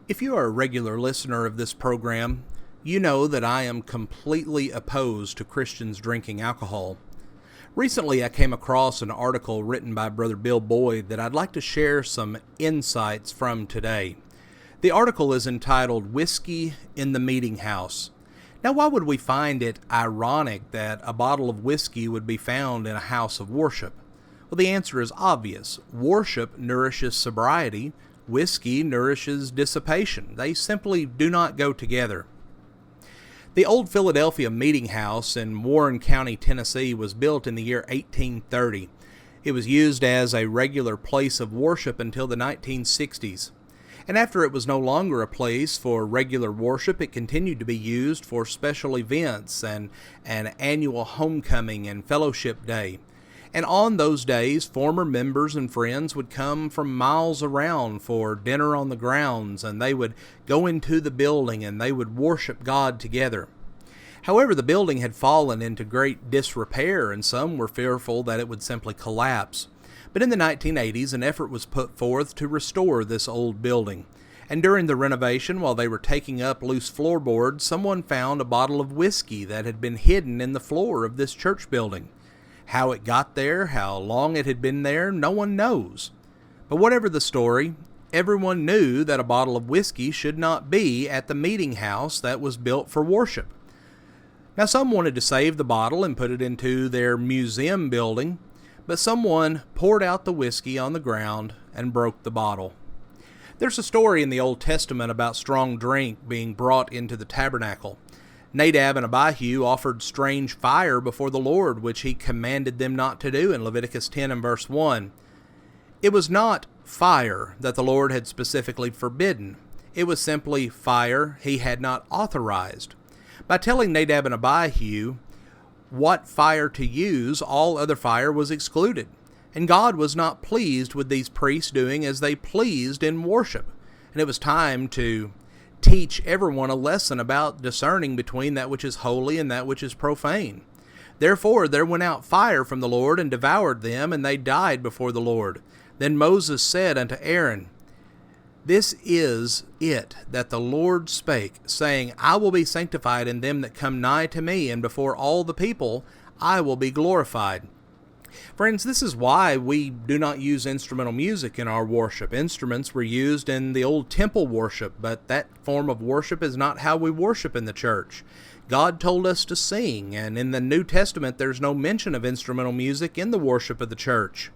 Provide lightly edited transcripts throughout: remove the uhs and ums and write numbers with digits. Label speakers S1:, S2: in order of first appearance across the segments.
S1: If you are a regular listener of this program, you know that I am completely opposed to Christians drinking alcohol. Recently, I came across an article written by Brother Bill Boyd that I'd like to share some insights from today. The article is entitled Whiskey in the Meetinghouse. Now, why would we find it ironic that a bottle of whiskey would be found in a house of worship? Well, the answer is obvious. Worship nourishes sobriety. Whiskey nourishes dissipation. They simply do not go together. The old Philadelphia Meetinghouse in Warren County, Tennessee was built in the year 1830. It was used as a regular place of worship until the 1960s. And after it was no longer a place for regular worship, it continued to be used for special events and an annual homecoming and fellowship day. And on those days, former members and friends would come from miles around for dinner on the grounds, and they would go into the building and they would worship God together. However, the building had fallen into great disrepair, and some were fearful that it would simply collapse. But in the 1980s, an effort was put forth to restore this old building. And during the renovation, while they were taking up loose floorboards, someone found a bottle of whiskey that had been hidden in the floor of this church building. How it got there, how long it had been there, no one knows. But whatever the story, everyone knew that a bottle of whiskey should not be at the meeting house that was built for worship. Now, some wanted to save the bottle and put it into their museum building, but someone poured out the whiskey on the ground and broke the bottle. There's a story in the Old Testament about strong drink being brought into the tabernacle. Nadab and Abihu offered strange fire before the Lord, which he commanded them not to do in Leviticus 10 and verse 1. It was not fire that the Lord had specifically forbidden. It was simply fire he had not authorized. By telling Nadab and Abihu what fire to use, all other fire was excluded. And God was not pleased with these priests doing as they pleased in worship. And it was time to teach everyone a lesson about discerning between that which is holy and that which is profane. Therefore there went out fire from the Lord and devoured them, and they died before the Lord. Then Moses said unto Aaron, This is it that the Lord spake, saying, I will be sanctified in them that come nigh to me, and before all the people I will be glorified. Friends, this is why we do not use instrumental music in our worship. Instruments were used in the old temple worship, but that form of worship is not how we worship in the church. God told us to sing, and in the New Testament there's no mention of instrumental music in the worship of the church.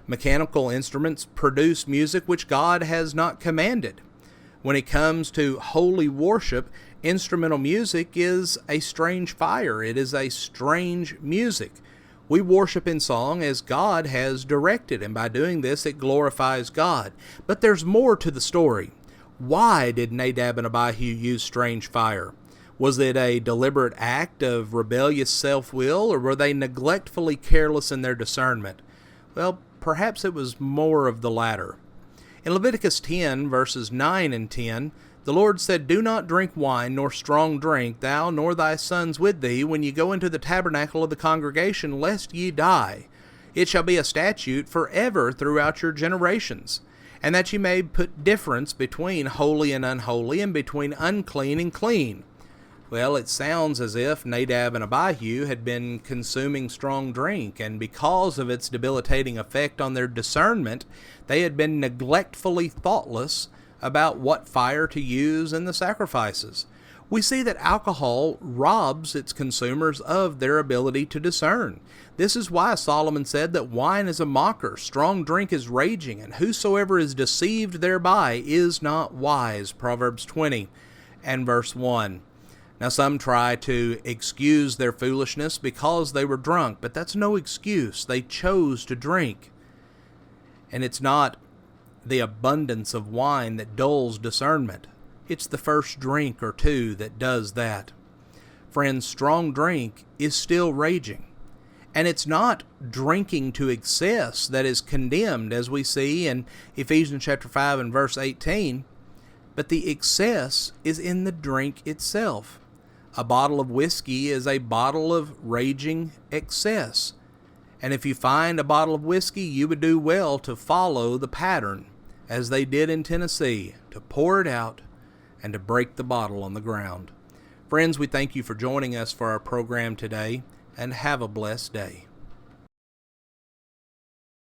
S1: Mechanical instruments produce music which God has not commanded. When it comes to holy worship, instrumental music is a strange fire. It is a strange music. We worship in song as God has directed, and by doing this, it glorifies God. But there's more to the story. Why did Nadab and Abihu use strange fire? Was it a deliberate act of rebellious self-will, or were they neglectfully careless in their discernment? Well, perhaps it was more of the latter. In Leviticus 10, verses 9 and 10, the Lord said, Do not drink wine nor strong drink, thou nor thy sons with thee, when ye go into the tabernacle of the congregation, lest ye die. It shall be a statute forever throughout your generations, and that ye may put difference between holy and unholy, and between unclean and clean. Well, it sounds as if Nadab and Abihu had been consuming strong drink, and because of its debilitating effect on their discernment, they had been neglectfully thoughtless about what fire to use in the sacrifices. We see that alcohol robs its consumers of their ability to discern. This is why Solomon said that wine is a mocker, strong drink is raging, and whosoever is deceived thereby is not wise. Proverbs 20 and verse 1. Now some try to excuse their foolishness because they were drunk, but that's no excuse. They chose to drink. And it's not the abundance of wine that dulls discernment. It's the first drink or two that does that. Friends, strong drink is still raging. And it's not drinking to excess that is condemned, as we see in Ephesians chapter 5 and verse 18, but the excess is in the drink itself. A bottle of whiskey is a bottle of raging excess. And if you find a bottle of whiskey, you would do well to follow the pattern, as they did in Tennessee, to pour it out and to break the bottle on the ground. Friends, we thank you for joining us for our program today, and have a blessed day.